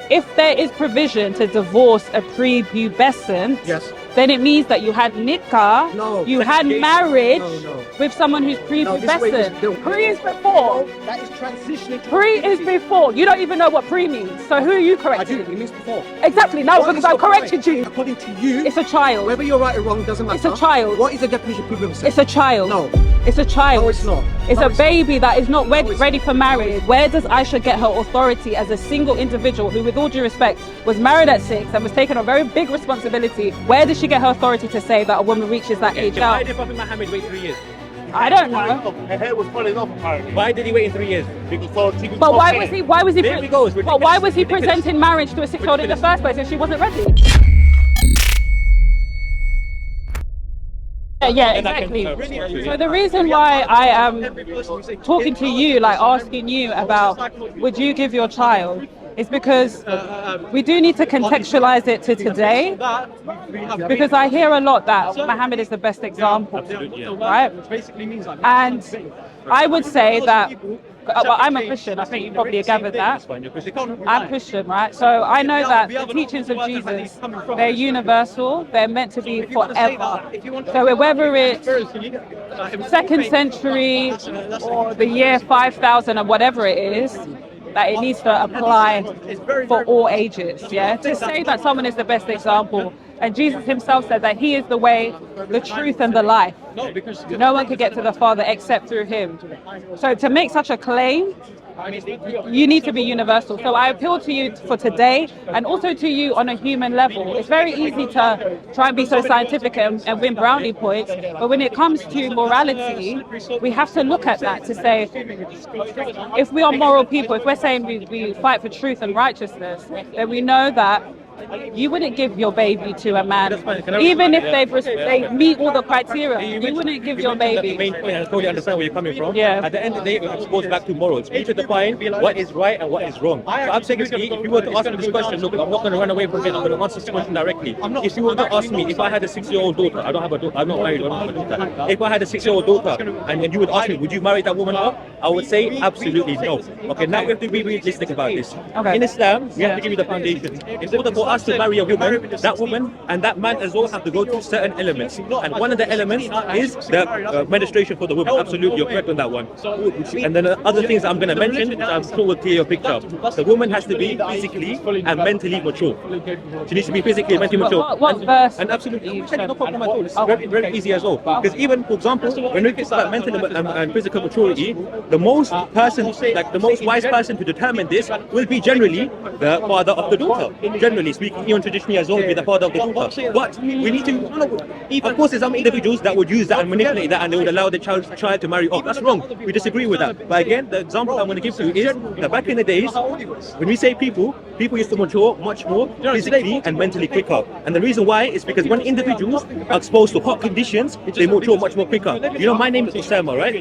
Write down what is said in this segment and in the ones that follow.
If there is provision to divorce a prepubescent, Yes. then it means that you had nikah, No. you had marriage No. with someone who's prepubescent. Pre is before. That is transitioning. Pre is before. You don't even know what pre means. So who are you I correcting? do. It means before. Exactly. No, What because is I your corrected point? you. According to you, It's a child. whether you're right or wrong doesn't matter. It's a child. What is the definition of prepubescent? It's a child. No. It's a child. No, it's not. It's No, a it's baby that is not it's ready for marriage. Where does Aisha get her authority as a single individual who, with all due respect, was married at 6 and was taking a very big responsibility? Where does she get her authority to say that a woman reaches that age Why out? did Prophet Muhammad wait 3 years? I don't know. Her hair was falling off apparently. Why did he wait in 3 years? But why was he? Why was he? There we go, it's But why was he ridiculous. presenting marriage to a 6-year-old in the first place if she wasn't ready? Yeah, exactly. So the reason why I am talking to you, like asking you about would you give your child, is because we do need to contextualize it to today, because I hear a lot that Muhammad is the best example, right? And I would say that, well, I'm a Christian, I think you probably gathered that. I'm Christian, right? So I know that the teachings of Jesus, they're universal, they're meant to be forever. So whether it's 2nd century or the year 5000 or whatever it is, that it needs to apply for all ages, yeah? To say that someone is the best example, and Jesus himself said that he is the way, the truth, and the life. No one can get to the Father except through him. So to make such a claim, you need to be universal. So I appeal to you for today, and also to you on a human level. It's very easy to try and be so scientific and win brownie points, but when it comes to morality, we have to look at that to say, if we are moral people, if we're saying we fight for truth and righteousness, then we know that you wouldn't give your baby to a man, even if they meet all the criteria. You wouldn't give your baby. The main point, I totally understand where you're coming from. Yeah. At the end of the day, it goes back to morals. We need to define what is right and what is wrong. So I'm saying, if you were to ask me this question, look, I'm not going to run away from it. I'm going to answer this question directly. If you were to ask me, if I had a 6-year-old daughter, I don't have a daughter, I'm not married, I don't have a daughter. If I had a 6-year-old daughter, and you would ask me, would you marry that woman up? I would say absolutely no. Okay, now we have to be realistic about this. Okay. In Islam, we have to give you the foundation. In order for us to marry a woman, that woman and that man as well have to go through certain elements. And one of the elements is the menstruation for the woman. Absolutely, you're correct on that one. And then other things I'm going to mention, which I'm sure will clear your picture. The woman has to be physically and mentally mature. She needs to be physically and mentally mature. What verse? And absolutely, no problem at all. It's very, very easy as well. Because even, for example, when we talk about mental and physical maturity, the most wise person to determine this will be generally the father of the daughter. Generally speaking, even traditionally as well, be the father of the daughter. But we need to, of course, there's some individuals that would use that and manipulate that, and they would allow the child to marry off. That's wrong. We disagree with that. But again, the example I'm going to give to you is that back in the days, when we say people used to mature much more physically and mentally quicker. And the reason why is because when individuals are exposed to hot conditions, they mature much more quicker. You know, my name is Usama, right?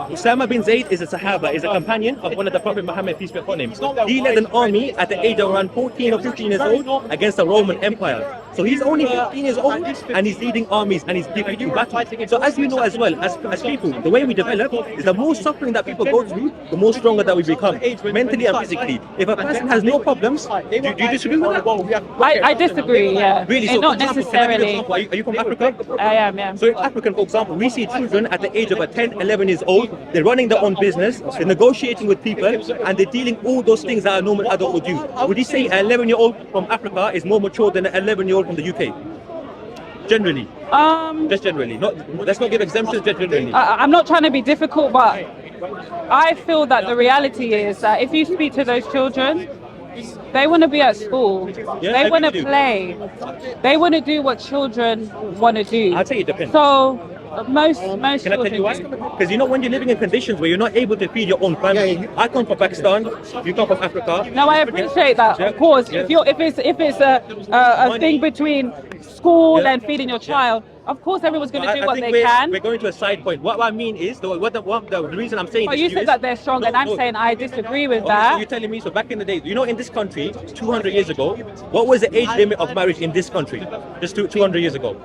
Usama bin Zayd is a Sahaba, is a companion of one of the Prophet Muhammad, peace be upon him. He led an army at the age of around 14 or 15 years old against the Roman Empire. So he's only 15 years old and he's leading armies and he's defeating battle. So as you know as well, as people, the way we develop is the more suffering that people go through, the more stronger that we become, mentally and physically. If a person has no problems, do you disagree with that? I disagree, yeah. Really? It's So, not for example, necessarily. are you from Africa? I am, yeah. So in Africa, for example, we see children at the age of 10, 11 years old, they're running their own business, they're negotiating with people, and they're dealing all those things that a normal adult would do. Would you say an 11-year-old from Africa is more mature than an 11-year-old from the UK? Generally. Just generally. Let's not give exemptions, just generally. I'm not trying to be difficult, but I feel that the reality is that if you speak to those children, they want to be at school. Yeah, They want to do. play. They want to do what children want to do. I'd say it depends. So most Can I tell you why? children. Because you know, when you're living in conditions where you're not able to feed your own family. I come from Pakistan, you come from Africa. No, I appreciate that. Of course, Yeah. if it's a thing between school and feeding your child, of course everyone's going to do I what think they can. we're going to a side point. What I mean is, the reason I'm saying But this you to said is, that they're strong, and I'm saying I disagree with that. So you're telling me, so back in the day, you know, in this country, 200 years ago, what was the age limit of marriage in this country? Just 200 years ago.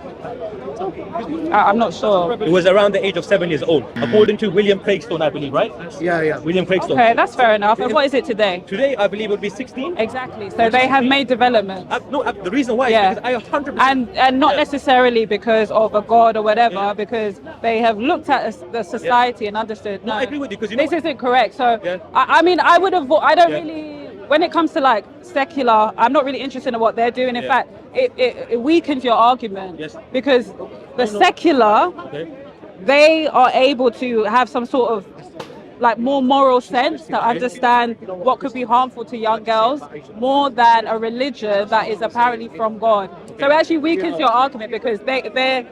I'm not sure. It was around the age of 7 years old, according to William Craigstone, I believe, right? Yeah. William Craigstone. Okay, that's fair enough. And what is it today? Today, I believe it would be 16. Exactly. So they have made developments. The reason why Yeah. is because I 100%. And not necessarily because of a god or whatever, because they have looked at the society and understood. No, I agree with you, 'cause you this know- isn't correct. So Yeah. I mean, I would have. I don't Yeah. really. When it comes to like secular, I'm not really interested in what they're doing. In Yeah. fact, it weakens your argument Yes. because the secular, Okay. they are able to have some sort of like more moral sense to understand what could be harmful to young girls more than a religion that is apparently from God. So it actually weakens your argument because their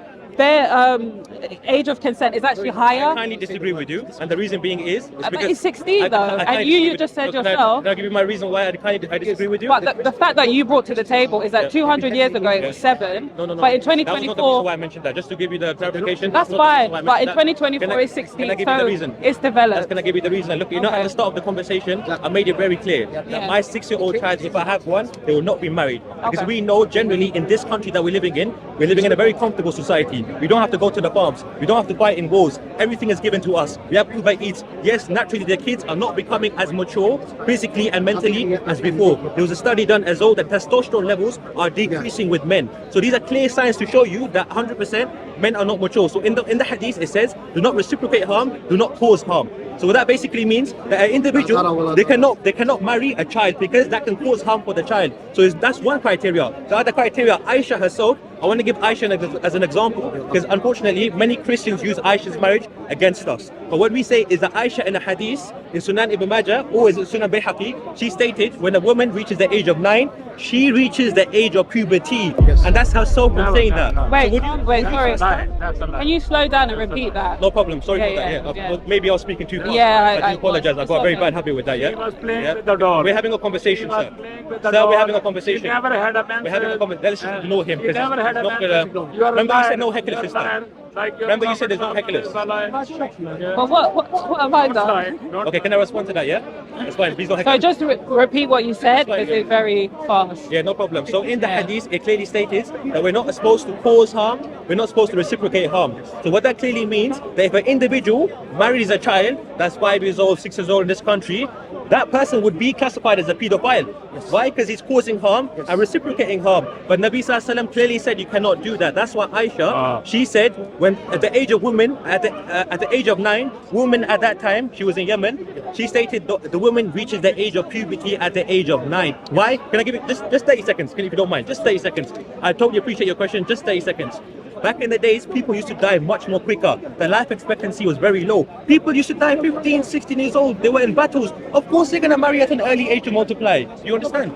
age of consent is actually I higher. kindly disagree with you, and the reason being is But because it's 16 though, I and kindly you disagree just with- said Can I yourself. give you my reason why I disagree with you? But the fact that you brought to the table is that 200 years ago it was 7, No. but in That was not the reason 2024, why I mentioned that. Just to give you the clarification. that's not the reason fine. why I But in mentioned that. 2024 Can I- it's 16, Can I give you the so reason? it's developed. That's gonna give you the reason. Look, at Okay. the start of the conversation, I made it very clear Yeah. that my 6-year-old child, if I have one, they will not be married. Because Okay. we know generally in this country that we're living in a very comfortable society. We don't have to go to the farms. We don't have to fight in wars. Everything is given to us. We have Uber Eats. Yes, naturally the kids are not becoming as mature physically and mentally as before. There was a study done as well that testosterone levels are decreasing with men. So these are clear signs to show you that 100% men are not mature. So in the hadith it says, do not reciprocate harm, do not cause harm. So what that basically means that an individual, they cannot marry a child because that can cause harm for the child. So that's one criteria. The other criteria, Aisha herself, I want to give Aisha as an example because unfortunately many Christians use Aisha's marriage against us. But what we say is that Aisha in a hadith in Sunan Ibn Majah or is it Sunan Bayhaqi, she stated when a woman reaches the age of 9, she reaches the age of puberty. And that's how SOCO saying that. Wait, So would wait, sorry. That's a lie. Can you slow down and repeat that? no problem. Sorry Yeah, about that. yeah, Yeah. yeah. Maybe I was speaking too fast. Yeah, I do apologize. I got a very okay. bad habit with that. Yeah. He was playing Yeah. with the door. We're having a conversation, He was sir. playing with the Sir, we're door. having a conversation. He never had a man. We're having a conversation. Let's just ignore him. He 'cause never had a not man. gonna- You are Remember you said no liar. hecklers this You are time. liar. Like your Remember you said there's no prophet hecklers. is a liar. But what have I done? Don't- Okay, can I respond to that? Yeah. That's fine. Please don't So heckle. just repeat what you said because it's very fast. Yeah, no problem. So in the Yeah. hadith, it clearly stated that we're not supposed to cause harm, we're not supposed to reciprocate harm. So what that clearly means, that if an individual marries a child that's 5 years old, 6 years old in this country, that person would be classified as a pedophile. Why? Because he's causing harm and reciprocating harm. But Nabi Sallallahu Alaihi Wasallam clearly said you cannot do that. That's why Aisha, she said when at the age of woman, at the age of 9, woman at that time, she was in Yemen, she stated the woman reaches the age of puberty at the age of 9. Why? Can I give it just 30 seconds? If you don't mind, just 30 seconds. I totally appreciate your question. Just 30 seconds. Back in the days, people used to die much more quicker. The life expectancy was very low. People used to die 15, 16 years old. They were in battles. Of course, they're going to marry at an early age to multiply. Do you understand?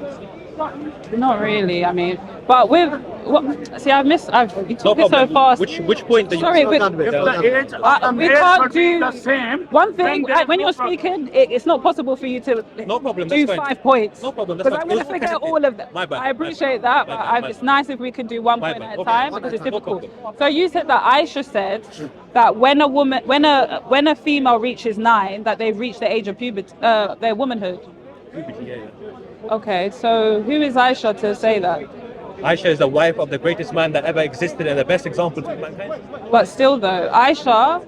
Not really. I mean, but with what? See, I've you took it so problem. fast. Which point do you... Sorry, Slow with, down a bit. If the age of the we male can't would be do the same, one thing. then there is When no you're problem. speaking, it's not possible for you to No problem, do that's fine. 5 points. No problem, that's Because fine. I'm going to It was forget okay. all of that. My bad, I my appreciate bad, that, my but bad, my it's bad. nice if we can do one My point bad. at a Okay. time No because it's problem. difficult. So you said that Aisha said that when a female reaches 9, that they've reached the age of puberty, their womanhood. Yeah. Okay, so who is Aisha to say that? Aisha is the wife of the greatest man that ever existed and the best example to mankind. But still, though, Aisha,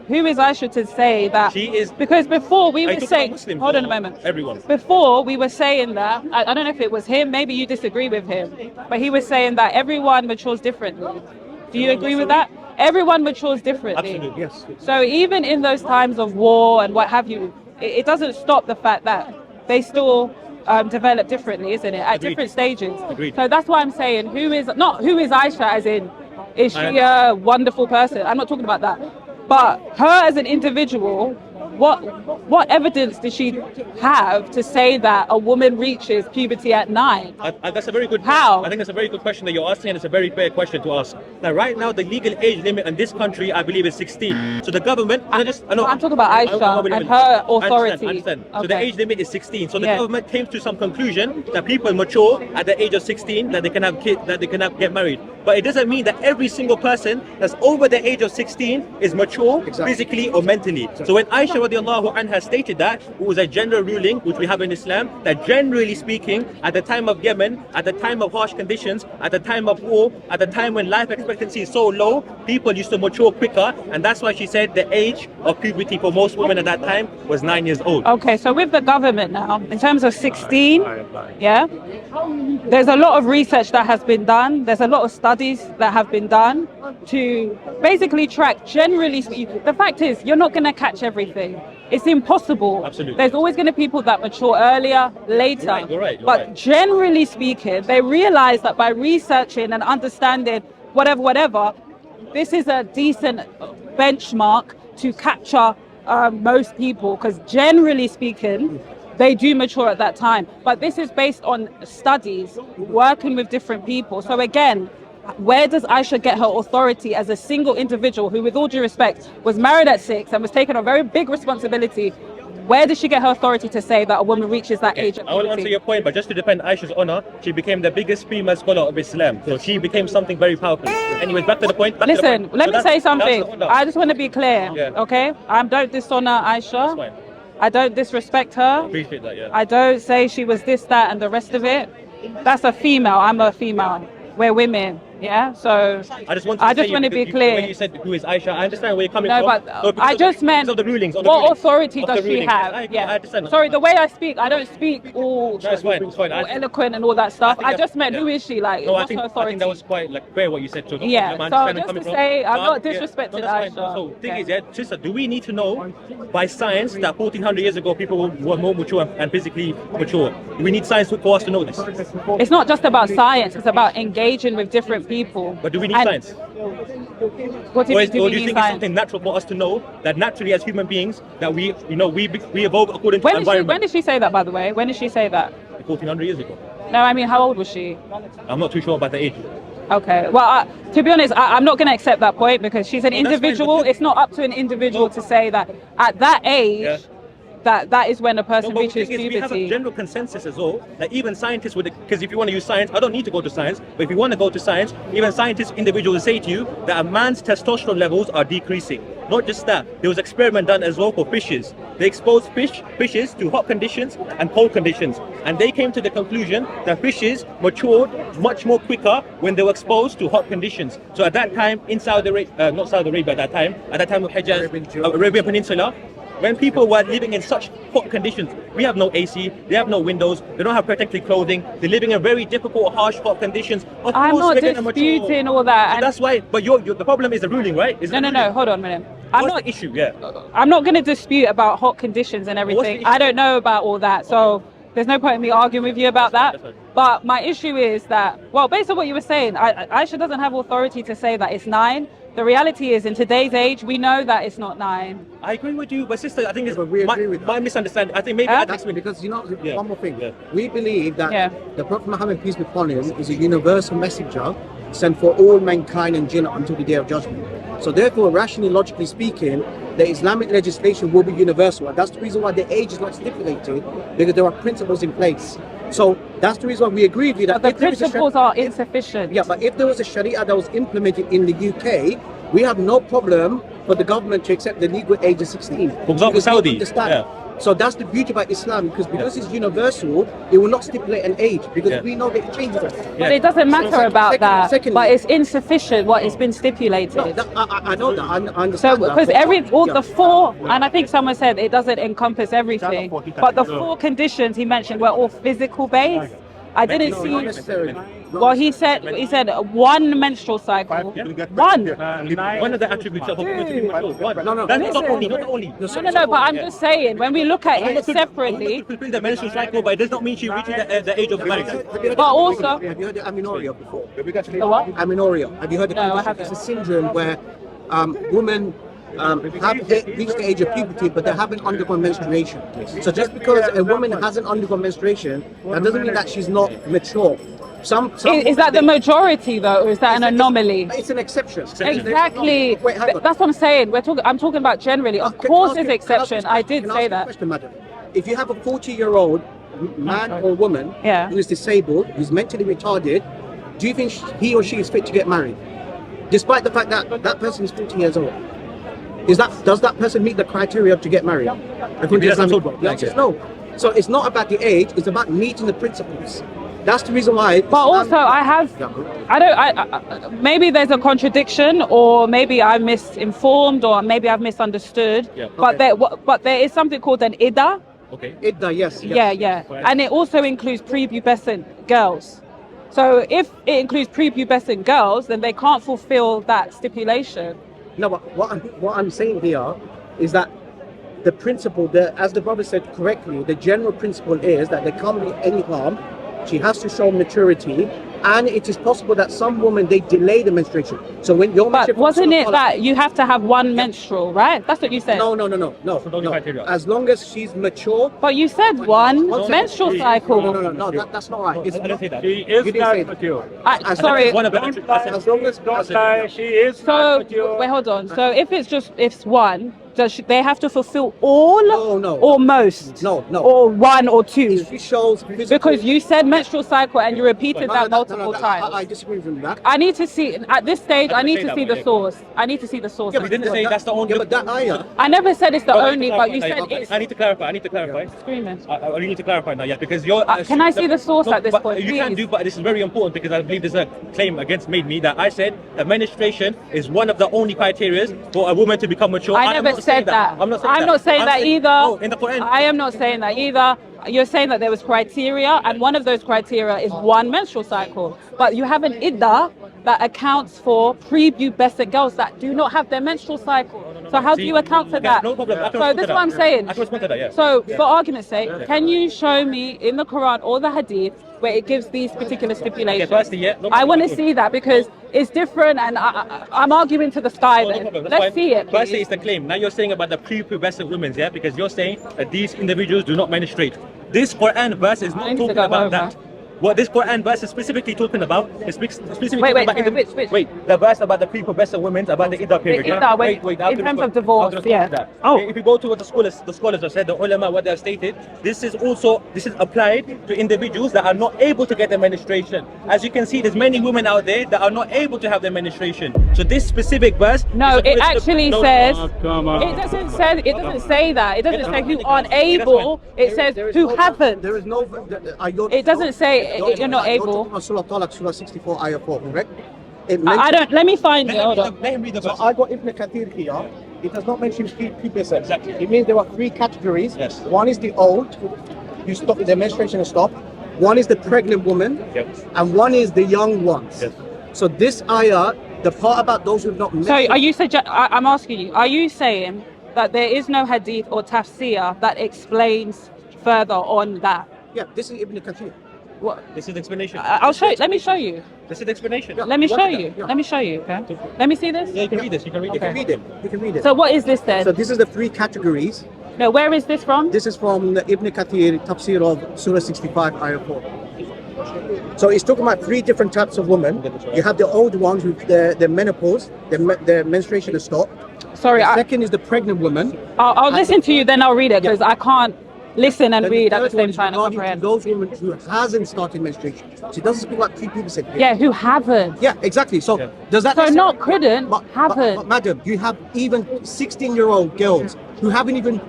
who is Aisha to say that? She is... Because before we Are you were talking saying, about Muslims hold on a or moment. everyone? Before we were saying that, I don't know if it was him, maybe you disagree with him, but he was saying that everyone matures differently. Do you agree with that? Everyone matures differently. Absolutely. Yes. So even in those times of war and what have you, it doesn't stop the fact that they still develop differently, isn't it? At Agreed. different stages. Agreed. So that's why I'm saying, who is Aisha as in, is she a wonderful person? I'm not talking about that. But her as an individual, what evidence does she have to say that a woman reaches puberty at 9? That's a very good How? I think that's a very good question that you're asking, and it's a very fair question to ask. Now, right now, the legal age limit in this country, I believe, is 16. So the government... I know, I'm talking about Aisha and her authority. I understand. So Okay. the age limit is 16. So the Yeah. government came to some conclusion that people mature at the age of 16, that they can have kids, that they can get married. but it doesn't mean that every single person that's over the age of 16 is mature physically or mentally. So when Aisha radiallahu anha stated that, it was a general ruling which we have in Islam, that generally speaking, at the time of Yemen, at the time of harsh conditions, at the time of war, at the time when life expectancy is so low, people used to mature quicker, and that's why she said the age of puberty for most women at that time was 9 years old. Okay, so with the government now, in terms of 16, yeah, there's a lot of research that has been done. There's a lot of studies that have been done to basically track, generally speaking. The fact is, you're not going to catch everything. It's impossible. Absolutely. There's always going to be people that mature earlier, later. You're right, but generally speaking, they realize that by researching and understanding whatever, this is a decent benchmark to capture most people, because generally speaking, they do mature at that time. But this is based on studies, working with different people. So again, where does Aisha get her authority as a single individual who, with all due respect, was married at 6 and was taking a very big responsibility? Where does she get her authority to say that a woman reaches that age of I will puberty? answer your point, but just to defend Aisha's honor, she became the biggest female scholar of Islam. So she became something very powerful. Anyways, back to the point. Listen, let me say something. I just want to be clear, Yeah. okay? I don't dishonor Aisha. That's fine. I don't disrespect her. Appreciate that, yeah. I don't say she was this, that, and the rest of it. That's a female. I'm a female. We're women. Yeah. So I just want to be clear. When you said who is Aisha, I understand where you're coming No, from. but I just meant of the rulings. what authority does she have? I Yeah. understand. Sorry, the way I speak, I don't speak all No, it's fine. It's fine. all eloquent and all that stuff. I just meant, who is she? Like, No, I what's think her authority? that was quite like fair what you said. So Yeah, I so understand just coming to from. say, I'm not Yeah. disrespecting No, that's fine. Aisha. So thing Okay. is, yeah, sister, do we need to know by science that 1400 years ago people were more mature and physically mature? Do we need science for us to know this? It's not just about science, it's about engaging with different people. But do we need And science? What do Or you do you need think it's science? something natural for us to know that naturally as human beings that we evolve according to When environment? did she say that, by the way? When did she say that? 1400 years ago. No, I mean, how old was she? I'm not too sure about the age. Okay. Well, to be honest, I'm not going to accept that point because she's an that's fine, individual. but It's not up to an individual to say that at that age, that is when a person No, but the reaches thing is, we have a puberty. general consensus as well that even scientists would, because if you want to use science, I don't need to go to science, but if you want to go to science, even scientists, individuals say to you that a man's testosterone levels are decreasing. Not just that, there was experiment done as well for fishes. They exposed fishes to hot conditions and cold conditions, and they came to the conclusion that fishes matured much more quicker when they were exposed to hot conditions. So at that time in Saudi Arabia, not Saudi Arabia at that time of Hijaz, Arabian Peninsula, when people were living in such hot conditions, we have no AC, they have no windows, they don't have protective clothing, they're living in very difficult, harsh, hot conditions. Of I'm course not they're gonna mature. disputing all that. So And that's why, but the problem is the ruling, right? Is no. Hold on a minute. I'm What's not. the issue? Yeah. I'm not going to dispute about hot conditions and everything. issue? I don't know about all that, so there's no point in me arguing with you about that. That's fine. But my issue is that, well, based on what you were saying, Aisha doesn't have authority to say that it's 9. The reality is, in today's age, we know that it's not 9. I agree with you, but sister, I think it's But we agree with my misunderstanding. I think maybe Huh? That's because, Yeah. one more thing. Yeah. We believe that Yeah. the Prophet Muhammad, peace be upon him, is a universal messenger sent for all mankind and jinn until the day of judgment. So therefore, rationally, logically speaking, the Islamic legislation will be universal. And that's the reason why the age is not stipulated, because there are principles in place. So that's the reason why we agree with you that But the if there is a principles are insufficient. Yeah, but if there was a Sharia that was implemented in the UK, we have no problem for the government to accept the legal age of 16. For example, Because we Saudi, understand. yeah. So that's the beauty about Islam, because it's universal, it will not stipulate an age, because Yeah. we know that it changes. But it doesn't matter about that. secondly- But it's insufficient what has been stipulated. No, I know that, I So understand that. because all Yeah. the 4, and I think someone said it doesn't encompass everything, but the 4 conditions he mentioned were all physical based. I didn't No, see. not necessarily. Well, he said 1 menstrual cycle. One. one of the attributes of a woman to be mature. One. No, That's listen. not only, not only. No, but I'm just saying, when we look at it separately, To fulfill the menstrual cycle, but it does not mean she reaches the age of marriage. but also, Have you heard of amenorrhea before? the what? Amenorrhea. Have you heard of No, I it? haven't. It's a syndrome where women have reached the age of puberty, but they haven't undergone menstruation. So just because a woman hasn't undergone menstruation, that doesn't mean that she's not mature. Some Is that the majority though, or is that an anomaly? It's an exception. Exactly. Wait, hang on. That's what I'm saying. I'm talking about generally. Of Can I course, ask there's you- exception. I did can say ask you a that. question, madam? If you have a 40-year-old man or woman Yeah. who is disabled, who's mentally retarded, do you think he or she is fit to get married? Despite the fact that that person is 40 years old. Does that person meet the criteria to get married? According to Islamic, the answer is no. So it's not about the age, it's about meeting the principles. That's the reason why. But also, maybe there's a contradiction, or maybe I'm misinformed, or maybe I've misunderstood. Yeah. But there is something called an iddah. Okay. Idda, yes. Yeah. And it also includes prepubescent girls. So if it includes prepubescent girls, then they can't fulfill that stipulation. No, but what I'm saying here is that the principle, as the brother said correctly, the general principle is that there can't be any harm. She has to show maturity, and it is possible that some women, they delay the menstruation. So when your But wasn't it that you have to have one menstrual, right? That's what you said. No. criteria. As long as she's mature. But you said one menstrual cycle. No, that's not right. I don't say that. She is You didn't not say that. mature. Sorry. One of Don't the lie. As long as Don't lie. She is not So mature. wait, hold on. So if it's one, they have to fulfill all, No. or most, No. or one or two? if she shows physical, Because you said menstrual cycle and you repeated that multiple I times. disagree with that. I need to see at this stage. I need say to that see way. the source. I need to see the source. Yeah, You didn't say that's the only. Yeah, but that ayah. I never said it's the only, but you said Okay. it's I need to clarify. screaming. I really need to clarify now, yeah, because you're. Can I see the source at this but point, You can please? do, but this is very important because I believe there's a claim against me that I said that menstruation is one of the only criteria for a woman to become mature. I am never not saying said that. I'm not saying that either. Oh, in the Quran. I am not saying that either. You're saying that there was criteria, and one of those criteria is one menstrual cycle. But you have an iddah that accounts for prepubescent girls that do not have their menstrual cycle. So how do you account for that? No problem. I can So respond this is to what I'm that. saying. I can respond to that, yeah. So for argument's sake, can you show me in the Quran or the Hadith where it gives these particular stipulations? Okay, firstly, yeah, no I problem. want to see that because it's different, and I'm arguing to the sky. No Then problem, that's let's fine. see it. Firstly, Please. it's the claim. Now you're saying about the prepubescent women, yeah, because you're saying that these individuals do not menstruate. This Quran verse is I not need to talking go about over. that. What this Quran verse is specifically talking about is specifically Wait, talking about which? wait, the verse about the prepubescent women, about the iddah period. iddah, yeah? wait, I have in to terms respond. of divorce, I have to respond to yeah. that. Oh. If you go to what the scholars have said, the ulama, what they have stated, this is applied to individuals that are not able to get their menstruation. As you can see, there's many women out there that are not able to have their menstruation. So this specific verse. No, is it actually says. come on. It doesn't say that. It doesn't say who aren't Okay, that's able. fine. It says who haven't. There is no. It doesn't say you're not able. Surah Talaq, Surah 64, ayah 4, correct? I don't. Let me find it. Hold on. Let him read the So verse. I got Ibn Kathir here. It does not mention prepubescent. Exactly. It means there are three categories. Yes. One is the old, you stop the menstruation and stop. One is the pregnant woman, Yep. and one is the young ones. Yes. So this ayah, the part about those who've not So are you I'm asking you. Are you saying that there is no hadith or tafsir that explains further on that? Yeah, this is Ibn Kathir. What? This is the explanation. I'll show you. Let me show you. This is the explanation. Let me What show is you. that? Yeah. Let me show you. Okay. Let me see this. Yeah, you can read this. You can read You can it. read it. You can read it. So what is this then? So this is the three categories. No, where is this from? This is from the Ibn Kathir tafsir of Surah 65, ayah 4. So it's talking about three different types of women. You have the old ones with the menopause, the menstruation is stopped. Sorry, The second is the pregnant woman. I'll listen to you, then I'll read it because I can't listen and And read at the third one same is time. and belonging to comprehend. those women who hasn't started menstruation. So it doesn't speak about prepubescent. here. Yeah, who haven't. Yeah, exactly. So Yeah. does that So necessarily- not couldn't, haven't. But madam, you have even 16-year-old girls who haven't even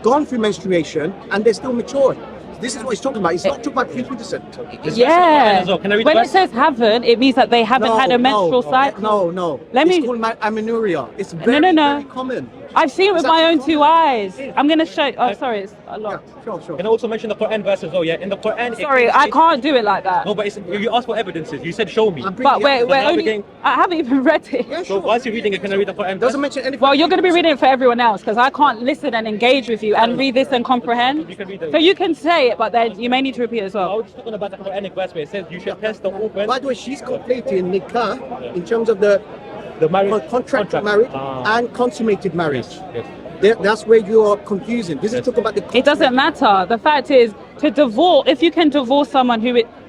gone through menstruation and they're still mature. This is what he's talking about. It's not talking about prepubescent. This verse is Yeah. as well. Can I read When the it verse? says haven't, it means that they haven't had a menstrual cycle. No. Let it's me- called amenorrhea. It's very, no. very common. I've seen it with It's my own actually two eyes. I'm gonna show. Oh, sorry, it's a Yeah, lot. sure. Can I also mention the Quran verse as well? Yeah, in the Quran. Sorry, I can't do it like that. No, but you asked for evidences. You said show me. I'm bringing But it we're up. now we're only. getting- I haven't even read it. Yeah, So sure. whilst you're reading it, can I read the Quran verse? Doesn't mention anything. Well, you're going to be reading it for everyone else because I can't listen and engage with you and read this and comprehend. You can read it. So you can say it, but then you may need to repeat it as I well. was just talking about the Quranic verse where it says you should test the orphan. By the way, she's completing nikah in terms of the marriage contract marriage Ah. and consummated marriage. Yes. That's where you are confusing. This is talking about the. It doesn't matter. The fact is, to divorce, if you can divorce someone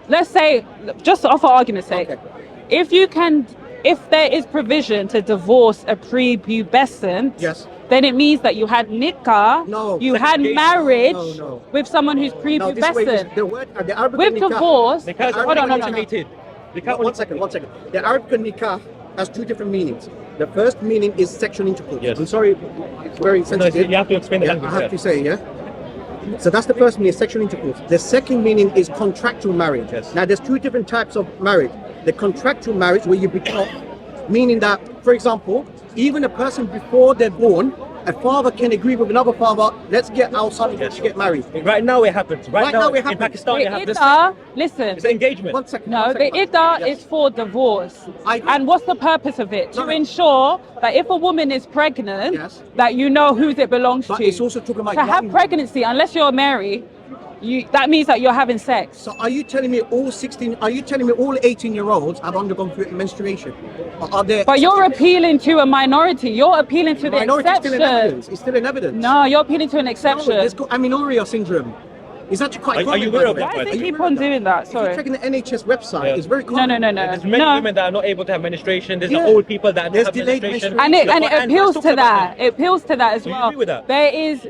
let's say, just for argument's sake, Okay. if there is provision to divorce a prepubescent, Yes. then it means that you had nikah, No. you had Segregation. marriage No. with someone who's No, this way, prepubescent. the word, the Arabic With nikah- divorce, Because hold on, no. consummated. One second. The Arabic nikah has two different meanings. The first meaning is sexual intercourse. Yes. I'm sorry, it's very sensitive. You have to explain the Yeah, language. I have to say, yeah. So that's the first meaning, sexual intercourse. The second meaning is contractual marriage. Yes. Now, there's two different types of marriage. The contractual marriage, where you become, meaning that, for example, even a person before they're born, a father can agree with another father, let's get our son to get married. Right now it happens. Right now it in happens. Pakistan The it happens. iddah, listen. It's engagement. One second. No, the iddah is for divorce. And what's the purpose of it? To No. ensure that if a woman is pregnant, Yes. that you know whose it belongs But to. it's also talking about To have young- pregnancy, unless you're married, that means that you're having sex. So are you telling me all 18-year-olds have undergone through menstruation? Or are there But you're appealing to a minority. You're appealing to the minority still in exception. evidence? It's still in evidence. No, you're appealing to an No, exception. it's called amenorrhea syndrome. It's actually quite Are common. you by aware the of way. that? Why does Are it you keep on doing that? If you Sorry. check in the NHS website, Yeah. it's very No, common. no, no, no. There's many No. women that are not able to have menstruation. There's Yeah. the old people that There's have delayed menstruation. menstruation. And it The Quran appeals talks to about that. It appeals to that as Do you well. agree with that? There is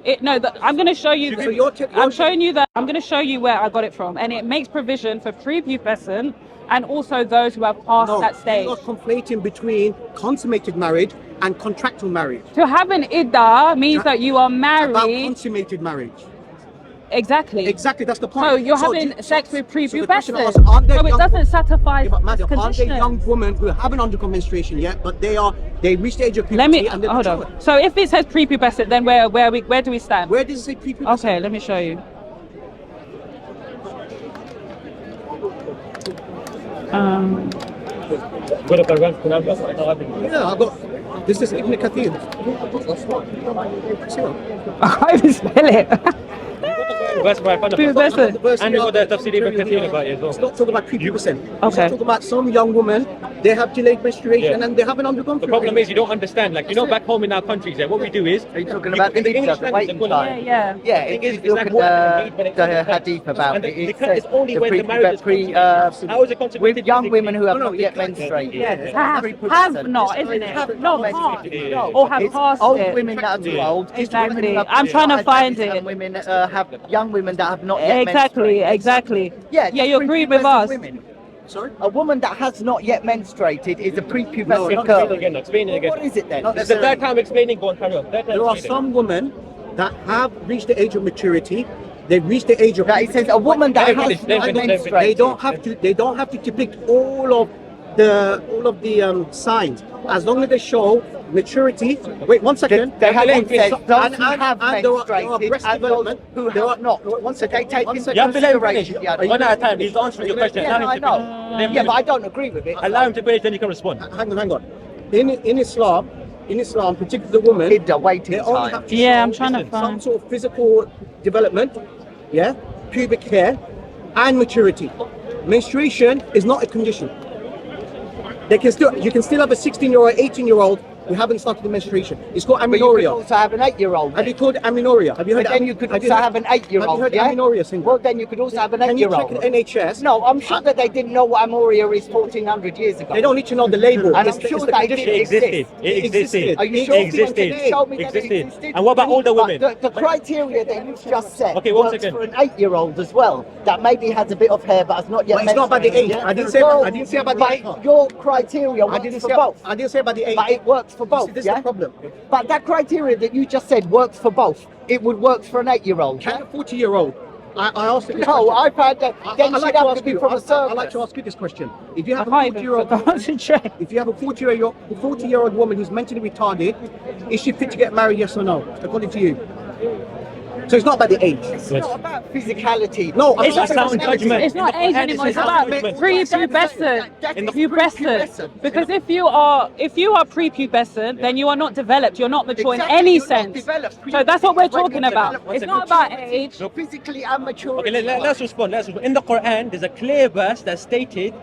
I'm going to show you. So you're I'm showing you that. I'm going to show you where I got it from, and it makes provision for prepubescent and also those who have passed No, that stage. you're conflating between consummated marriage and contractual marriage. To have an iddah means that you are About married. consummated marriage. Exactly. Exactly, that's the point. So you're having do- sex with so the question prepubescent. was, aren't there So it young- doesn't satisfy Yeah, but madam, aren't there conditions. young women who haven't undergone menstruation yet, but they reached the age of puberty Let me and they're hold mature? on. So if it says prepubescent, then where do we stand? Where does it say prepubescent? Okay, let me show you. Yeah, I got. This is Ibn Kathir. I can't even spell it. That's why I found Prepubescent. And you got the tafsir Ibn Kathir about it as It's well. not talking about prepubescent. It's Okay. talking about some young women, they have delayed menstruation Yeah. and they haven't undergone The through problem it. is you don't understand. Like, you know, back home in our countries, what we do is... Are you talking about the in English iddah, the language, waiting they're calling time? it- Yeah. Yeah, thing if is, you it's look like at what happened when it the comes to hadith about and it, the it cut is says only when the marriage is consummated. How is it consummated with young physically? women who have No, not yet the cut- menstruated. Have Prepubescent. not, isn't it? Have Not not passed. menstruated. Yeah. Or have It's passed old it. women that are too old. It's Exactly. women who have I'm trying to started find babies it. And women have young women that have not yet Exactly, menstruated. exactly. Yeah, Yeah, you agree with prepubescent us. Women. Sorry? A woman that has not yet menstruated is a No, prepubescent not girl. Explain it again. What is it then? This is the third time explaining. Go on, carry on. Third time There are explaining. some women that have reached the age of maturity. They've reached the age of That it says a woman that They've has finished, they've not finished, they've menstruated. They don't have to depict all of the signs, as long as they show maturity. Wait, one second. They have Let me said finish. those who have there are menstruated breast and those development. who There are have not. One So second. they take One into second. You have to let him finish. consideration. One at a time. He's answering your question. Yeah, Allow I him to know. finish. Let him Yeah, but finish. I don't agree with it. Allow him to finish, then you can respond. Hang on. In Islam, particularly the woman, Iddah, waiting they only time. have to Yeah, show I'm trying to some find. sort of physical development, yeah, pubic hair, and maturity. Menstruation is not a condition. You can still have a 16-year-old, 18-year-old who haven't started the menstruation. It's called But you could amenorrhea. also have an 8-year-old. Have you called amenorrhea? Have you heard? But then you could have also have an 8-year-old. Have you heard yeah? amenorrhea syndrome? Well, then you could also have an Can you check 8-year-old. in NHS? No, I'm sure that they didn't know what amoria is 1400 years ago. They don't need to know the label. And It's I'm the- sure it's the that condition. it It existed. exists. It existed. Are you It sure? existed. Can you show me that it Existed. existed? And what about older But women? The criteria that you've just said Okay, one works second. for an 8-year-old as well. That maybe has a bit of hair but has not yet But it's not about the age. menstruated. I didn't say Well, about the age. but your criteria I works didn't for say. both. I didn't say about the age. But it works for both. See, this yeah? is the problem. But that criteria that you just said works for both. It would work for an 8-year-old. Can a 40-year-old? I asked you this No, question. I found that then I she'd like to have ask to be you. from a circus. I like to ask you this question. If you I have a can't even 40-year-old, concentrate. if you have a 40-year-old woman who's mentally retarded, is she fit to get married? Yes or no? According to you. So it's not about the age. It's not about physicality. No, It's not a sound judgment. It's not In the age Quran, anymore. It's it's about sound judgment. prepubescent. That's Pubescent. Because if you are prepubescent, then you are not developed. You're not mature Exactly, in any you're not sense. developed. So that's what we're When talking you're about. developed, It's not about maturity, age. physically and mature. Okay, let's respond. In the Quran, there's a clear verse that states, you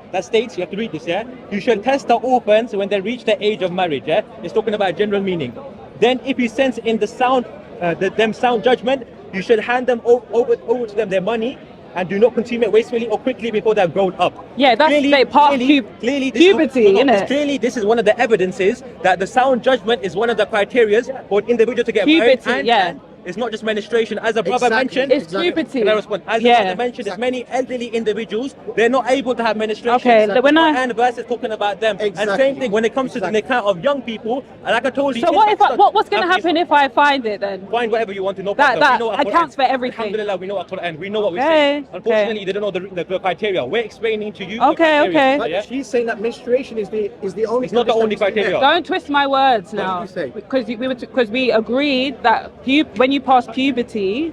have to read this, yeah? You shall test the orphans when they reach the age of marriage, yeah? It's talking about general meaning. Then if you sense in the sound, them sound judgment, you should hand them over to them their money and do not consume it wastefully or quickly before they've grown up. Yeah, that's they past clearly, puberty, innit? Clearly, this is one of the evidences that the sound judgment is one of the criteria for an individual to get Puberty, married. yeah. it's not just menstruation. As a brother Exactly. mentioned, It's puberty. Can I respond? As Yeah. the brother mentioned, there's many elderly individuals, they're not able to have menstruation. Okay, Exactly. when I- And verse is talking about them. And Exactly. same thing when it comes to the nikah of young people. And like I told you, So what if what's going to happen if I find it then? Find whatever you want to know. That We know our accounts Quran. for everything. Alhamdulillah, we know our Quran. We know what we're Okay, saying. okay. Unfortunately, they don't know the criteria. We're explaining to you. the Okay, criteria, okay. yeah? She's saying that menstruation is the only. It's not the only condition that's criteria. there. Don't twist my words now. did you say? Because we agreed that when you pass puberty,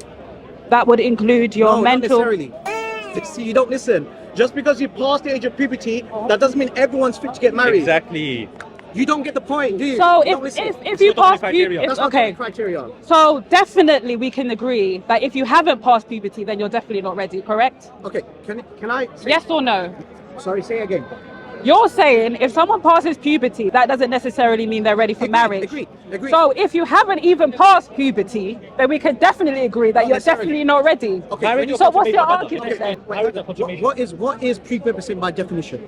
that would include your No, mental. not necessarily. See, you don't listen. Just because you pass the age of puberty, that doesn't mean everyone's fit to get married. Exactly. You don't get the point, do you? So You don't listen. if It's you not the only pass criteria. puberty, That's not the okay. only criteria. So definitely we can agree that if you haven't passed puberty, then you're definitely not ready. Correct? Okay, can I? Say, Yes or no? Sorry, say again. You're saying if someone passes puberty, that doesn't necessarily mean they're ready for marriage. Agree. So if you haven't even passed puberty, then we can definitely agree that Not you're necessarily. definitely not ready. Okay, Marriage So or what's your confirmation, argument then? Marriage or confirmation. What is prepubescent by definition?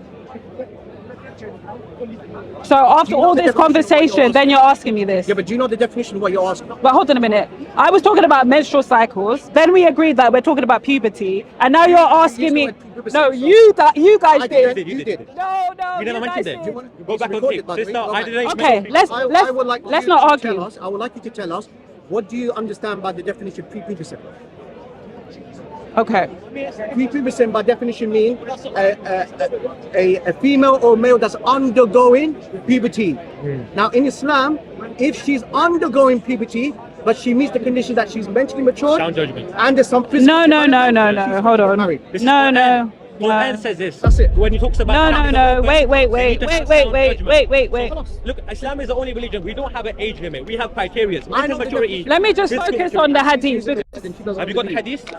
So after Do you know all the this definition of what conversation, you're then you're asking me this. Yeah, but do you know the definition of what you're asking? But hold on a minute. I was talking about menstrual cycles. Then we agreed that we're talking about puberty, and now you're asking me. used the word prepubescent, No, so- you guys I did. did. You did. No, We never you guys mentioned it. did. Go back on Recorded, tape. by the way. Sister, Go I back. didn't Okay, mention let's I would like let's you not to argue. tell us. I would like you to tell us what do you understand by the definition of prepubescent? Okay. Prepubescent by definition means a female or male that's undergoing puberty. Now in Islam, if she's undergoing puberty, but she meets the condition that she's mentally matured, Sound judgment. and there's some physical No. development, she's Hold on. married. This is No, Quran. no. Quran no. says this. That's it. When he talks about No. Islam is open, Wait. you need to have sound judgment. Wait. So, look, Islam is the only religion. We don't have an age limit. We have criteria. I know Mental the maturity. Let me just physical focus on the hadith. Then she doesn't Have you got the believe. hadith?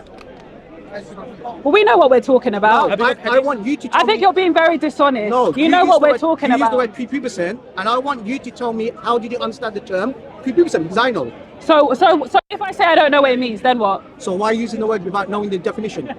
Well, we know what we're talking No, about. I want you to tell I think me. you're being very dishonest. No, you know use what the we're word- talking you use about. the word prepubescent, and I want you to tell me how did you understand the term prepubescent? Because I know. So if I say I don't know what it means, then what? So why using the word without knowing the definition?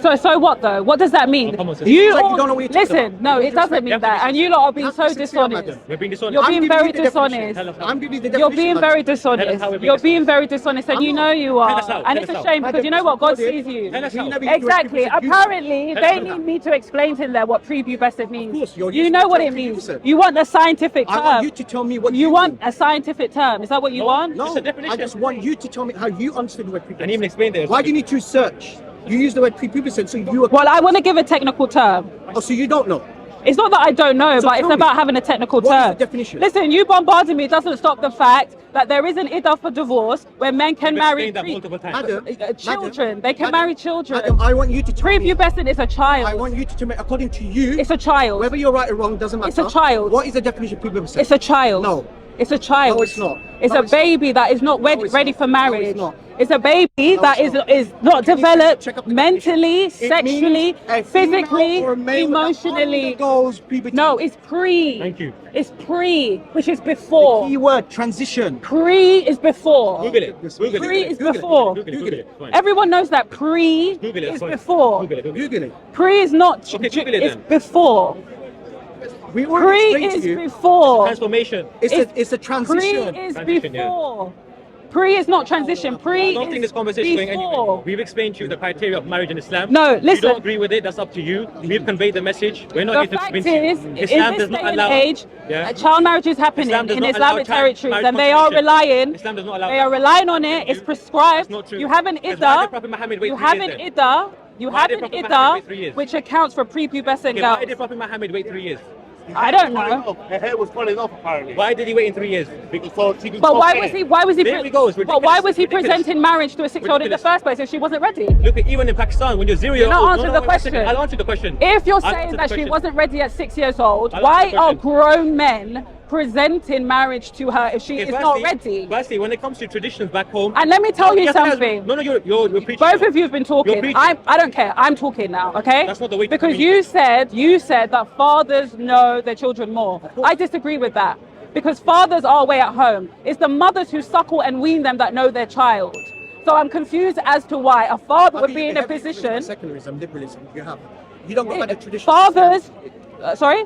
So what though? What does that mean? Come on, sister. You It's like you all, don't know what you're talking listen. about. No, it doesn't mean that. And you lot are being Have so to sit still, dishonest. madam. We're being dishonest. You're I'm being giving very you the definition. dishonest. Tell us how. I'm giving you the You're definition. being madam. very Tell us how dishonest. we're being You're being very dishonest, and I'm you not. know you Tell are. us how. And Tell it's us a how. shame because you know what? God sees you. Tell us how. Exactly. Apparently, Tell they us how. need me to explain to them what prepubescent means. course, you're You using know the what term it means. prepubescent. You want a scientific I term. want you to tell me what You want mean. a scientific term. Is that what you No, want? No, It's a definition. I just want you to tell me how you understood the word prepubescent. And even explain this. Why do you need to search? You use the word prepubescent, so you are. Well, I want to give a technical term. Oh, so you don't know. It's not that I don't know, So but it's tell me, about having a technical what is term. the definition? Listen, you bombarding me doesn't stop the fact that there is an iddah for divorce where men can We've marry explained that multiple times. Madam, children. They can Madam, marry children. Madam, I want you to tell me. Prepubescent is a child. I want you to tell me, according to you, It's a child. whether you're right or wrong doesn't matter. It's a child. What is the definition of prepubescent? It's a child. No. It's a child. No, it's not. It's No, a it's not. baby that is not it's ready not. for No, marriage. it's not. It's a baby that it's not. is not You need to developed check up the mentally, definition. It sexually, means a female physically, or a male that emotionally. undergoes puberty. No, it's pre. Thank you. It's pre, which is The before. key word, transition. Pre is before. Google it. Google it. Pre is Google it. before. Google it. Google it. Fine. Everyone knows that pre Google it. is Fine. before. Google it. Google it. Google it. Pre is not. Okay, Google it it's then. before. We already Pre explained is to you. before. Transformation. It's a Pre transition. is Transition, yeah. before. Pre is not transition. Pre I don't is think this conversation is going anywhere. before. We've explained to you the criteria of marriage in Islam. No, If listen. you don't agree with it, that's up to you. We've conveyed the message. We're not The here to fact convince is, you. in Islam this does day not and allow. age, Yeah. child marriage is happening Islam does in not Islamic allow territories, marriage and they are consummation. relying. Islam does not allow They are that. relying on it. It's prescribed. That's not true. You have an Because why did iddah. Prophet Muhammad wait You 3 have years an then? iddah. You Why have did an Prophet Muhammad wait 3 iddah, years? which accounts for prepubescent Okay, why did girls. Prophet Muhammad wait 3 years? I don't know. Her hair was falling off apparently. Why did he wait in 3 years? So she could But go why there. was he? Why was he? There we go, it's But why ridiculous, was he ridiculous. presenting marriage to a 6-year-old in the Ridiculous. first place if she wasn't ready? Look at even in Pakistan when you're 0 years You're not old. answering the wait a second. question. I'll answer the question. If you're I'll saying answer that the she question. wasn't ready at 6 years old, I'll why answer the are question. grown men presenting marriage to her if she Okay, is not ready? Firstly, when it comes to traditions back home. And let me tell you Yes, something. No, you're preaching. Both of you have been You're talking. preaching. I don't care. I'm talking now, okay? That's not the way to Because communicate. you said that fathers know their children more. I disagree with that. Because fathers are away at home. It's the mothers who suckle and wean them that know their child. So I'm confused as to why a father would be in a position. Secularism, liberalism, you have. You don't go by the tradition. Fathers, sorry?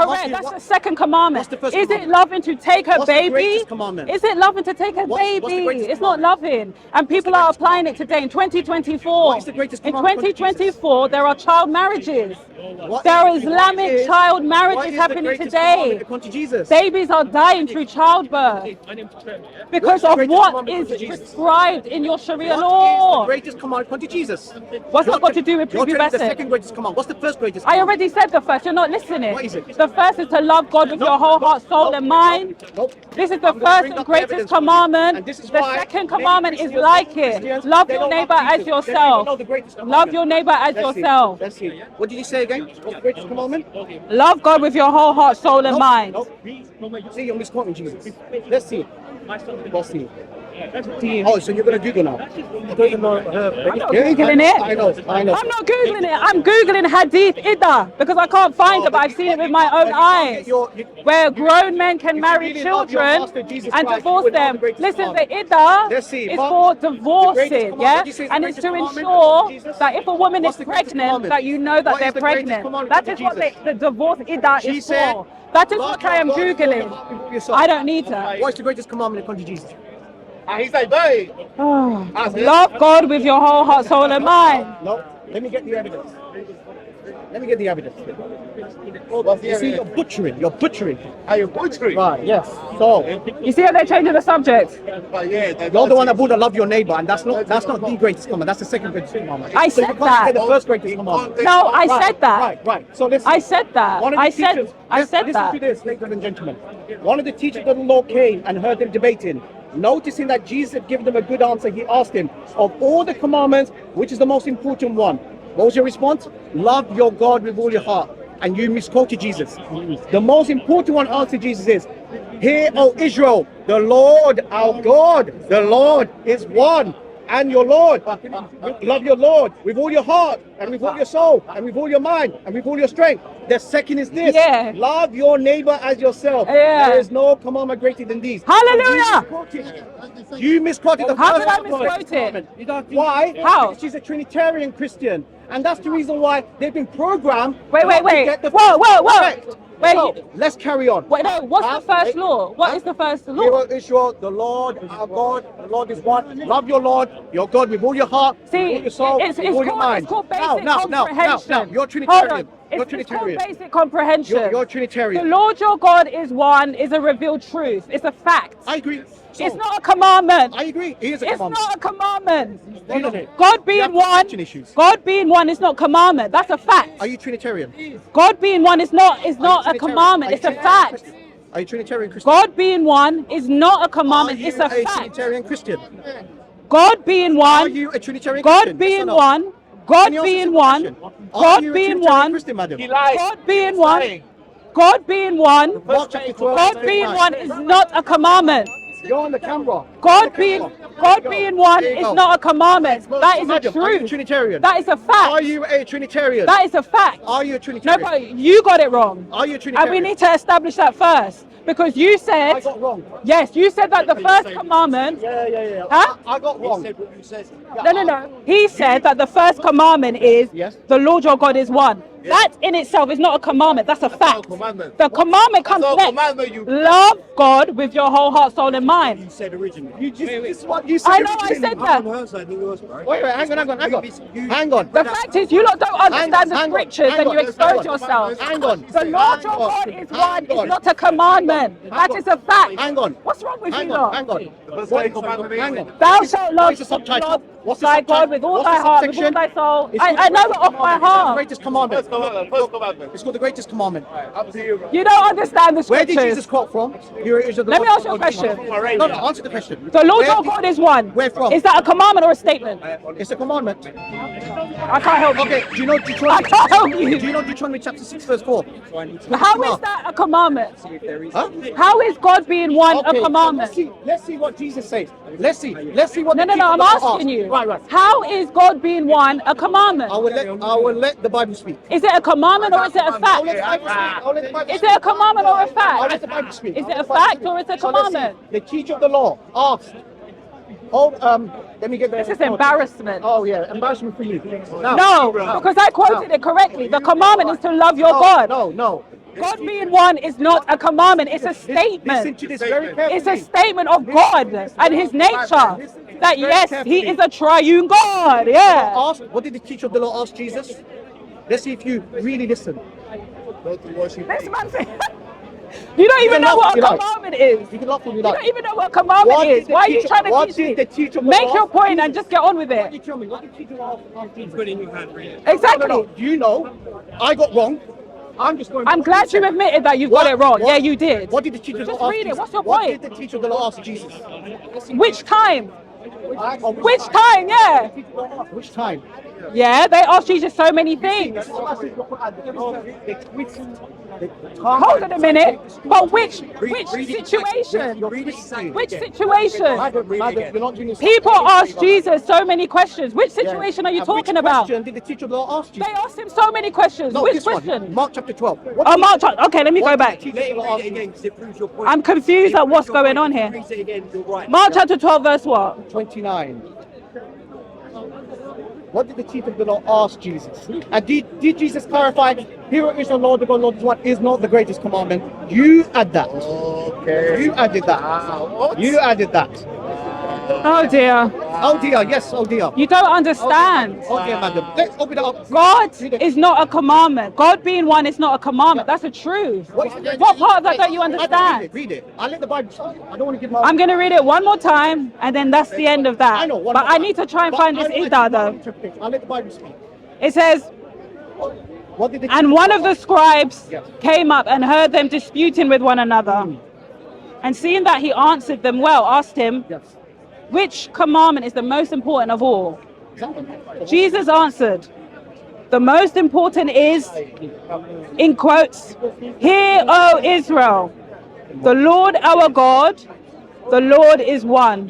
Correct. asking That's what- the second commandment. What's the first Is it commandment? loving to take a What's the baby? greatest commandment? Is it loving to take a What's the baby? greatest It's not commandment? loving. And people the are greatest applying it today in 2024. What is the greatest In commandment according to Jesus? 2024, there are child marriages. What There is- is Islamic what is- child what marriages is the happening greatest today. commandment according to Jesus? Babies are dying through childbirth because What's the of greatest what commandment is according to Jesus? prescribed in your Sharia What is law. the greatest command according to Jesus? What's that got to do with You're telling me the prepubescent? second greatest command. What's the first greatest I command? already said the first. You're not listening. What is it? The The first is to love God with your whole heart, soul, and mind. Nope. This is the I'm gonna first bring and up greatest evidence for you. commandment. And this is The why second many commandment is Christians, like it. Christians, Love they your don't neighbor love as Jesus. They don't even yourself. know the greatest Love commandment. your neighbor as Let's see. yourself. Let's see. What did you say again? What's the greatest commandment? Love God with your whole heart, soul, and Nope. mind. Nope. See, you're misquoting Jesus. Let's see. Let's see. Do you? Oh, so you're gonna Google now? I'm not Googling it. I know. I'm not Googling it. I'm Googling Hadith Ida because I can't find it, but I've seen it with my own eyes. Where grown men can marry really love your children master, Jesus and Christ, you divorce would know the them. greatest Listen, the commandment. Ida Let's see, is Mark, for the greatest divorcing, commandment. yeah? Did you say the And it's greatest to commandment ensure of Jesus? that if a woman What's is the greatest pregnant, commandment? that you know that What is they're the greatest pregnant. commandment That of is what Jesus? the divorce Ida She is said, for. That is love what I am your God with Googling. all your yourself. I don't need to. What's the greatest commandment according to Jesus? And he's like, hey. Love God with your whole heart, soul, and mind. No. Let me get the evidence. Let me get the evidence. What's the You see, you're evidence? butchering. You're butchering. Are you butchering? Right. Yes. So You see how they're changing the subject? But yeah, you're the one that bought to love your neighbor, and that's not the greatest commandment. That's the second greatest commandment. I so said you can't that. get the first greatest commandment. No, I said that. Right. So listen. I said that. One of the I said teachers- that. Listen to this, ladies and gentlemen. One of the teachers of the law came and heard them debating. Noticing that Jesus had given them a good answer, he asked him, of all the commandments, which is the most important one? What was your response? Love your God with all your heart. And you misquoted Jesus. The most important one, answered Jesus, is, hear, O Israel, the Lord our God, the Lord is one. And your Lord, love your Lord with all your heart, and with all your soul, and with all your mind, and with all your strength. The second is this: Yeah. love your neighbor as yourself. Yeah. There is no commandment greater than these. Hallelujah! You misquoted the How first did I misquote it? commandment. Why? How? Because she's a Trinitarian Christian, and that's the reason why they've been programmed. Wait. not to get the Whoa. correct. Wait. So, let's carry on. Wait, no, what's the first law? What is the first law? Hear, O Israel, the Lord our God, the Lord is one. Love your Lord, your God with all your heart, See, with all your soul, it's with all your mind. called basic Now, comprehension. you're Hold Trinitarian. on. You're It's Trinitarian. called basic comprehension. You're The Trinitarian. Lord your God is one, is a revealed truth. It's a fact. I agree. So, It's not a commandment. I agree. It is a It's commandment. not a commandment. Isn't it? God You have being one, perception issues. God being one is not commandment. That's a fact. Are you Trinitarian? God being one is not Are you a Trinitarian? commandment. Are you It's a Trinitarian fact. Christian? Are you Trinitarian Christian? God being one is not a commandment. Are you It's a fact. Trinitarian Christian? God being Are one, you a Trinitarian God Christian? being Yes or no? one, Can God you answer being simple one, question? Are God you a being Trinitarian one, Christian, madam? He lies. God being He's one, lying. God being one, Mark chapter 12. God verse being 9. one is not a commandment. You're on the camera. God being one There you is go. not a commandment. That is a Madam, are you truth. Trinitarian? That is a fact. Are you a Trinitarian? That is a fact. Are you a No, Trinitarian? but you got it wrong. Are you a And Trinitarian? we need to establish that first. Because you I said, got wrong. yes, you said that the first commandment, Yeah. Huh? I got wrong. no. He said that the first commandment is Yes. the Lord your God is one. That in itself is not a commandment, that's a fact. commandment. The commandment comes That's not a next. commandment, you- Love God with your whole heart, soul, and mind. Said originally. This is what you said. I know I said that. Wait, hang on. The fact is, you lot don't understand the hang on, scriptures hang and on, you expose hang on. yourself. Hang on. The Lord your God is one, is not a commandment. That is a fact. Hang on. What's wrong with you Hang lot? on. Hang on. Thou shalt love What is the subtitle? Lord What's the thy subtitle? God with all What's thy the heart, with all subsection? thy soul. It's I called know the it off by greatest heart. Greatest commandment. First commandment. It's called the greatest commandment. Up to you, bro. You don't understand the Where did scriptures. Jesus quote from? Here is the Let me Lord ask you a God Jesus. question. No, answer the question. The Lord Where your did- God is one. Where from? Is that a commandment or a statement? It's a commandment. I can't help you. Okay, do you know I Deuteronomy? can't help you. Do you know Deuteronomy chapter 6 verse 4? How is that a commandment? Huh? How is God being one Okay, a commandment? let's see what Jesus says. Let's see what No, the I'm people ask. asking you. Right. How is God being one a commandment? I will let the Bible speak. Is it a commandment or is it a I'll let the Bible fact? speak. I'll let the Bible Is speak. it a commandment or a I'll let fact? the Bible speak. Is I'll it let a the Bible fact speak. or is it a So let's see. commandment? The teacher of the law asked. Let me get This is embarrassment. Oh yeah, embarrassment for you. Now, No, because I quoted it correctly. The commandment is to love your God. No. God being one is not a commandment, it's a Listen statement. to this very carefully. It's a statement of God and his nature. That yes, he is a triune God. Yeah. What did the teacher of the law ask Jesus? Let's see if you really listen. This man said, you don't even know what a commandment is. You can laugh when you You like. don't even know what a commandment is. Why are you trying to teach me? Make your point and just get on with What did you it. tell me? What did the teacher ask Jesus? Exactly. No. Do you know? I got wrong. I'm just going. I'm glad you admitted that you've got it wrong. Yeah, you did. What did the teacher Just ask read it. Jesus? What's your What point? did the teacher ask Jesus? Which time? Which time? Yeah. Which time? Yeah, they asked Jesus so many things. Hold on a minute. But which situation? Which situation? People ask Jesus so many questions. Which situation are you talking about? Which question did the teacher ask Jesus? They asked him so many questions. No, Which this one. question? Mark chapter 12. Oh, Mark chapter. Okay, let me go back. I'm confused at what's going on here. Mark chapter 12, verse what? 29. What did the chief of the law ask Jesus? And did Jesus clarify, "Hear is the Lord, the God, Lord is one," is not the greatest commandment? You add that. Okay. You added that. You added that. Oh dear. Oh dear, yes, oh dear. You don't understand. Oh dear, madam. Let's open it up. God is not a commandment. God being one is not a commandment. That's the truth. What part of that don't you understand? Read it. I let the Bible speak. I don't want to give my... I'm going to read it one more time, and then that's the end of that. I know. But I need to try and find this Ida, though. I let the Bible speak. It says, What did the and one of the scribes came up and heard them disputing with one another. And seeing that he answered them well, asked him, which commandment is the most important of all? Jesus answered, the most important is, in quotes, "Hear, O Israel, the Lord our God, the Lord is one.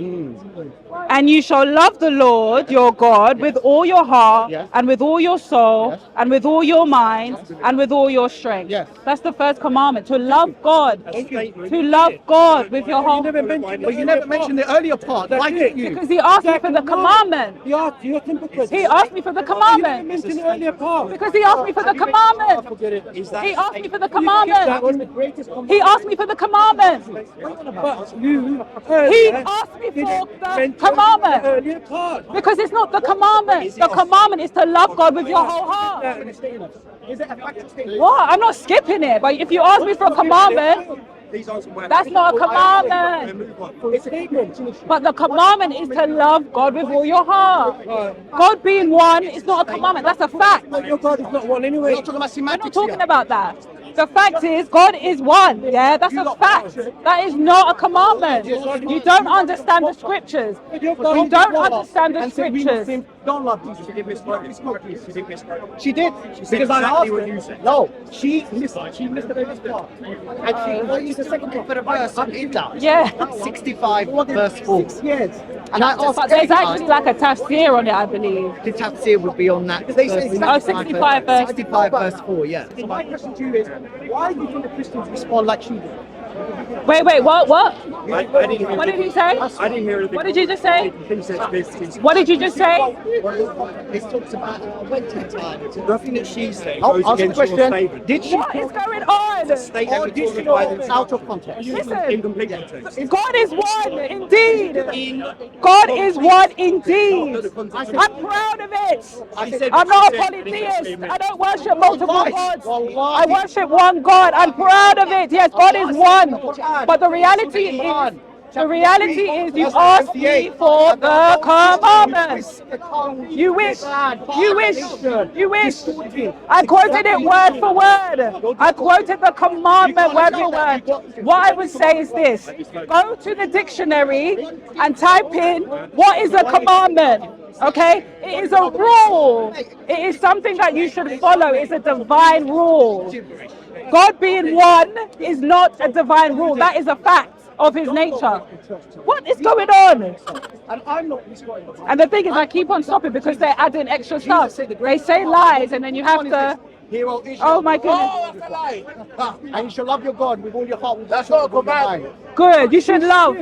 And you shall love the Lord your God with all your heart and with all your soul and with all your mind and with all your strength." That's the first commandment, to love God. To love God with your whole heart. But you never mentioned the earlier part. Why didn't you? Because he asked me for the commandment. He asked you a simple question. He asked me for the commandment. mentioned the earlier part. Because he asked me for the commandment. He asked me for the commandment. He asked me for the commandment. But you He asked me for the commandment. earlier part. Because it's not the commandment. The commandment is to love God with your whole heart. What? I'm not skipping it. But if you ask me for a commandment, that's not a commandment. But the commandment is to love God with all your heart. God being one is not a commandment. That's a fact. But your God is not one anyway. We're talking about We're semantics not talking here. about that. The fact is, God is one. Yeah, that's a fact. That is not a commandment. You don't understand the scriptures. You don't understand the scriptures. Don't love Jesus. She did misquote. She did. Because I asked her. No, she missed this part. And she, what is the second part? For the verse in that. Yeah. 65 verse 4. Yes. And I asked But there's actually like a tafsir on it, I believe. the tafsir would be on that. They say Oh, 65 verse. 65 verse 4, yeah. So my question to you is, why do you think the Christians respond like she did? Wait, what? I didn't hear What did he say? I didn't hear anything. What did you just say? What did you just say? It talks about waiting time. Nothing that she said Oh, goes ask the against your question. statement. Did she What is going on? or did she know out of context? Listen, Incomplete context. God is one indeed. God is one indeed. I'm proud of it. I'm not a polytheist. I don't worship multiple gods. I worship one God. I'm proud of it. Yes, God is one. But the reality is you asked me for the commandments. You wish. I quoted it word for word. I quoted the commandment word for word. What I would say is this. Go to the dictionary and type in what is a commandment. Okay? It is a rule. It is something that you should follow. It's a divine rule. God being one is not a divine rule. That is a fact of his nature. What is going on? And I'm not misquoting. And the thing is, I keep on stopping because they're adding extra stuff. They say lies and then you have to... Hero Israel. Oh my goodness. Oh, that's a lie. And you shall love your God with all your heart. That's not a command. Good. You should love.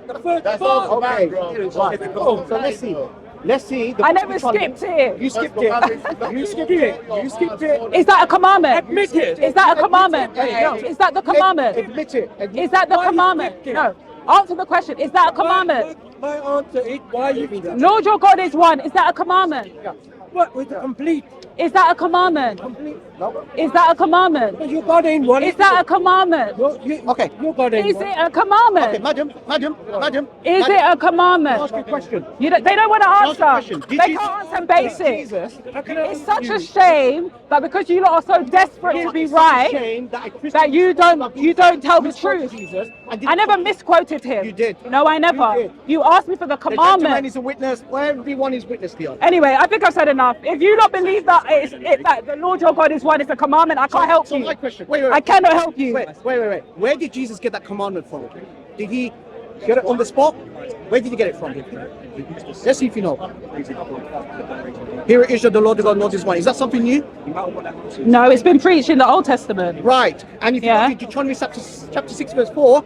That's not a command. Okay. Right. So let's see. Let's see. I never skipped it. You skipped it. You skipped it. You skipped it. Is that a commandment? Admit it. Is that a commandment? No. Is that the commandment? Admit it. Is that the commandment? No. Answer the question. Is that a commandment? My answer is why you do that. Lord your God is one. Is that a commandment? What with the complete Is that a commandment? No. Is that a commandment? But your God ain't one. Is that a commandment? Okay. Your God ain't Is one. it a commandment? Okay, madam. Is it a commandment? Ask you a question. They don't want to Ask a answer. question. They Did can't answer basic. Jesus, It's such a shame that because you lot are so desperate to be it's such a right, shame that a Christian that you don't tell the spoke to truth. Jesus and didn't I never talk- misquoted him. You did. No, I never. You did. You asked me for the The gentleman commandment. is a witness. Everyone is witness here. Anyway, I think I've said enough. If you don't believe that that the Lord your God is one, it's a commandment, I can't help So you. my question. Wait. I cannot help you. Wait. Where did Jesus get that commandment from? Did he get it on the spot? Where did he get it from? Let's see if you know. Here it is, the Lord God, not His one. Is that something new? No, it's been preached in the Old Testament. Right. And if Yeah. you look at Deuteronomy chapter 6, verse 4,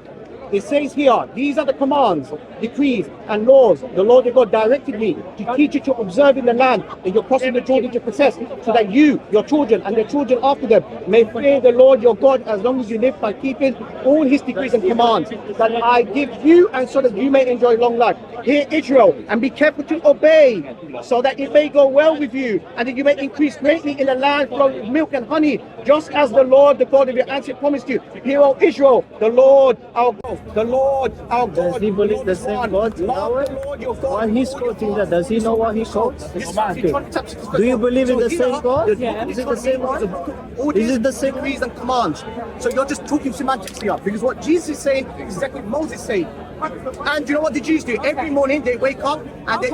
it says here, these are the commands, decrees, and laws the Lord your God directed me to teach you to observe in the land that you're crossing the Jordan to possess, so that you, your children, and their children after them may fear the Lord your God as long as you live by keeping all His decrees and commands that I give you, and so that you may enjoy long life. Hear Israel, and be careful to obey, so that it may go well with you, and that you may increase greatly in the land flowing with milk and honey, just as the Lord, the God of your ancestors, promised you. Hear, O Israel, the Lord our God. The Lord our God. Does he believe the same God? Love the Lord your God. While he's quoting that, does he know what he quotes? Do you believe in the same God? Yeah. Is it the same God? Is it the same? Decrees and commands? So you're just talking semantics here, because what Jesus is saying is exactly what Moses is saying. And you know what the Jews do? Every morning they wake up and Okay.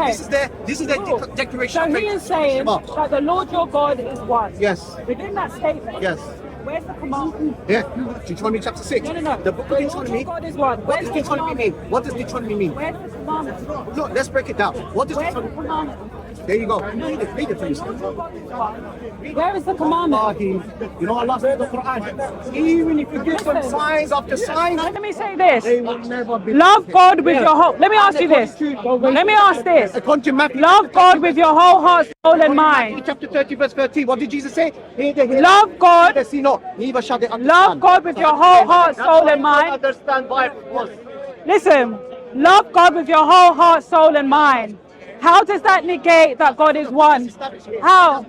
this is their declaration. So of he faith. is saying Shema. that the Lord your God is one. Yes. Within that statement, Yes. where's the commandment? Yeah. Deuteronomy chapter 6. No. The book of The Lord your Deuteronomy. God is one. What Where's does the Deuteronomy mean? commandment? What does Deuteronomy mean? Where's the commandment? Look, let's break it down. What does Where's the Deuteronomy? commandment? There you go. Read it for yourself. Where is the commandment? Wallahi, you know Allah said in the Quran, even if you give them Listen. signs after signs, Let me say this. they will never be. Love God with your whole. Let me ask you this. Let me ask this. According to Matthew, Love God with your whole heart, soul, and Matthew mind. chapter 30, verse 13. What did Jesus say? Hear the hearer, Love God. they see not, neither shall they understand. Love God with your whole heart, soul, and mind. Understand Bible. Listen, love God with your whole heart, soul, and mind. How does that negate that God is one? How?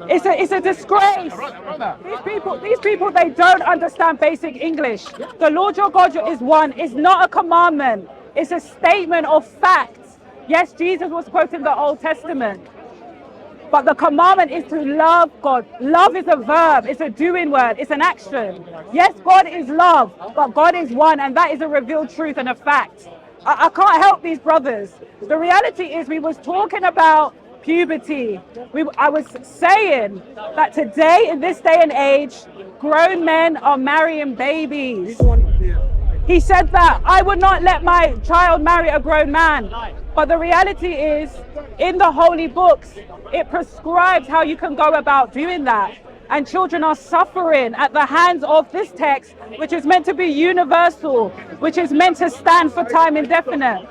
It's a disgrace. These people, they don't understand basic English. The Lord your God is one. It's not a commandment. It's a statement of facts. Yes, Jesus was quoting the Old Testament. But the commandment is to love God. Love is a verb, it's a doing word, it's an action. Yes, God is love, but God is one, and that is a revealed truth and a fact. I can't help these brothers. The reality is we was talking about puberty. I was saying that today, in this day and age, grown men are marrying babies. He said that I would not let my child marry a grown man. But the reality is, in the holy books, it prescribes how you can go about doing that. And children are suffering at the hands of this text, which is meant to be universal, which is meant to stand for time indefinite.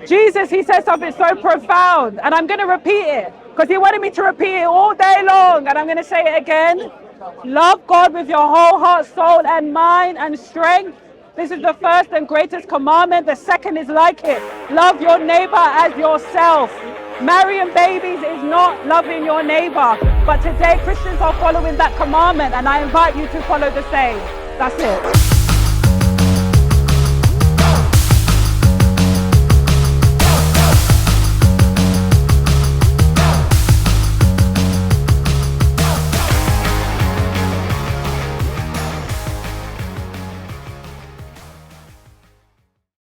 Jesus, he said something so profound, and I'm going to repeat it, because he wanted me to repeat it all day long, and I'm going to say it again. Love God with your whole heart, soul, and mind and strength. This is the first and greatest commandment. The second is like it. Love your neighbor as yourself. Marrying babies is not loving your neighbor. But today Christians are following that commandment, and I invite you to follow the same. That's it.